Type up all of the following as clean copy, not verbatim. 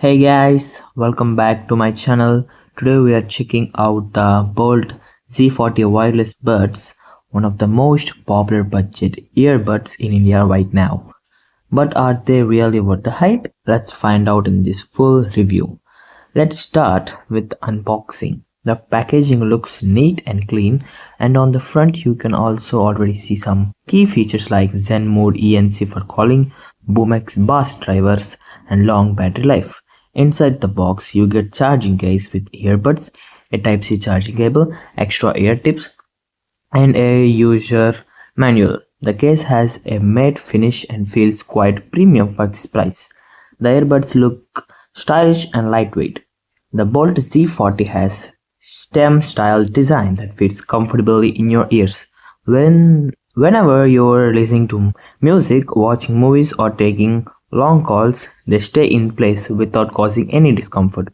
Hey guys, welcome back to my channel. Today we are checking out the Boult Z40 wireless buds, one of the most popular budget earbuds in India right now. But are they really worth the hype? Let's find out in this full review. Let's start with unboxing. The packaging looks neat and clean, and on the front you can also already see some key features like Zen Mode ENC for calling, BoomX Bass Drivers, and long battery life. Inside the box you get charging case with earbuds, a Type-C charging cable, extra ear tips, and a user manual. The case has a matte finish and feels quite premium for this price. The earbuds look stylish and lightweight. The Boult Z40 has stem style design that fits comfortably in your ears. Whenever you're listening to music, watching movies or taking long calls, they stay in place without causing any discomfort.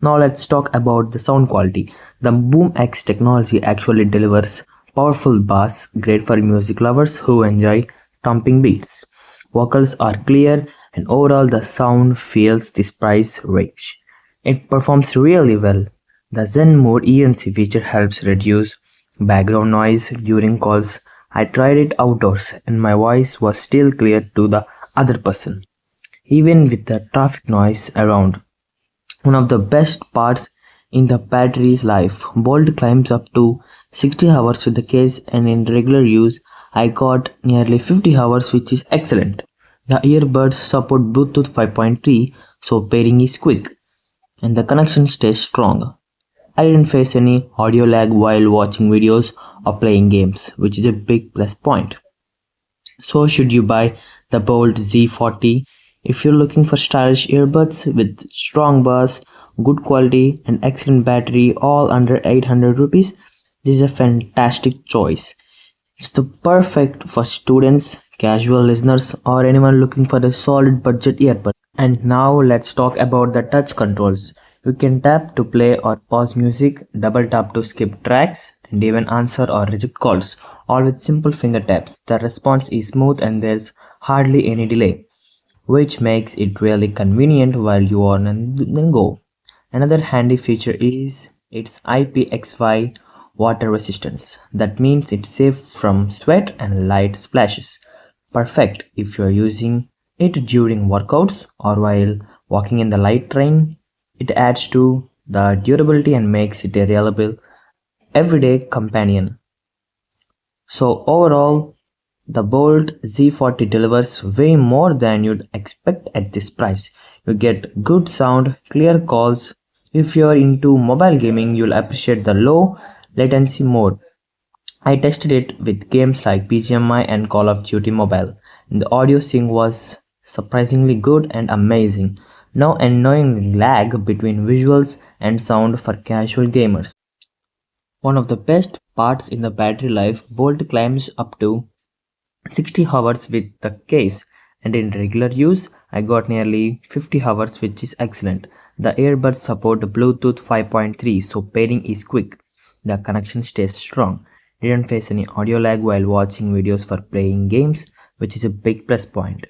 Now let's talk about the sound quality. The BoomX technology actually delivers powerful bass, great for music lovers who enjoy thumping beats. Vocals are clear and overall the sound feels this price range. It performs really well. The Zen Mode ENC feature helps reduce background noise during calls. I tried it outdoors and my voice was still clear to the other person, even with the traffic noise around. One of the best parts in the battery's life, Bolt climbs up to 60 hours with the case, and in regular use I got nearly 50 hours, which is excellent. The earbuds support Bluetooth 5.3, so pairing is quick and the connection stays strong. I didn't face any audio lag while watching videos or playing games, which is a big plus point. So should you buy the Boult Z40? If you're looking for stylish earbuds with strong bass, good quality and excellent battery all under 800 rupees, this is a fantastic choice. It's the perfect for students, casual listeners or anyone looking for a solid budget earbud. And now let's talk about the touch controls. You can tap to play or pause music, double tap to skip tracks, and even answer or reject calls, all with simple finger taps. The response is smooth and there's hardly any delay, which makes it really convenient while you are on the go. Another handy feature is its IPX5 water resistance. That means it's safe from sweat and light splashes. Perfect if you're using it during workouts or while walking in the light rain. It adds to the durability and makes it a reliable everyday companion. So overall, the Boult Z40 delivers way more than you'd expect at this price. You get good sound, clear calls. If you're into mobile gaming, you'll appreciate the low latency mode. I tested it with games like BGMI and Call of Duty Mobile, and the audio sync was surprisingly good and amazing. No annoying lag between visuals and sound for casual gamers. One of the best parts in the battery life, Bolt climbs up to 60 hours with the case, and in regular use I got nearly 50 hours, which is excellent. The earbuds support Bluetooth 5.3, so pairing is quick. The connection stays strong. Didn't face any audio lag while watching videos for playing games, which is a big plus point.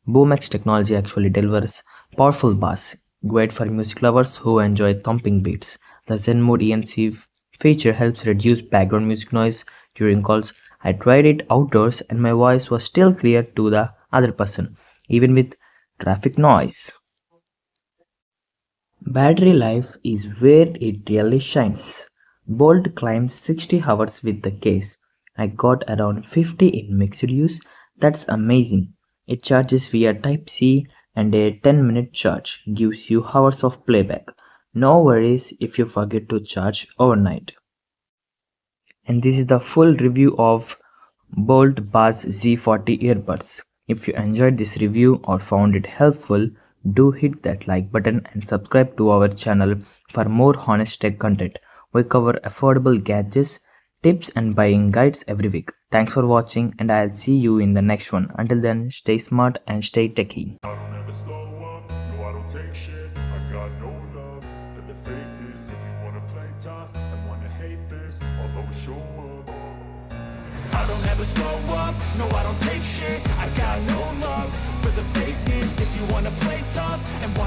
BoomX technology actually delivers powerful bass, great for music lovers who enjoy thumping beats. The Zen Mode ENC feature helps reduce background music noise during calls. I tried it outdoors and my voice was still clear to the other person, even with traffic noise. Battery life is where it really shines. Bolt climbs 60 hours with the case. I got around 50 in mixed use. That's amazing. It charges via Type-C and a 10-minute charge gives you hours of playback. No worries if you forget to charge overnight. And this is the full review of Boult Bass Z40 earbuds. If you enjoyed this review or found it helpful, do hit that like button and subscribe to our channel for more honest tech content. We cover affordable gadgets, tips and buying guides every week. Thanks for watching and I'll see you in the next one. Until then, stay smart and stay techy. I don't ever slow up, no I don't take shit. I got no love for the fakeness. If you wanna play tough and wanna hate this, I'll always show up. I don't ever slow up, no I don't take shit. I got no love for the fakeness. If you wanna play tough and wanna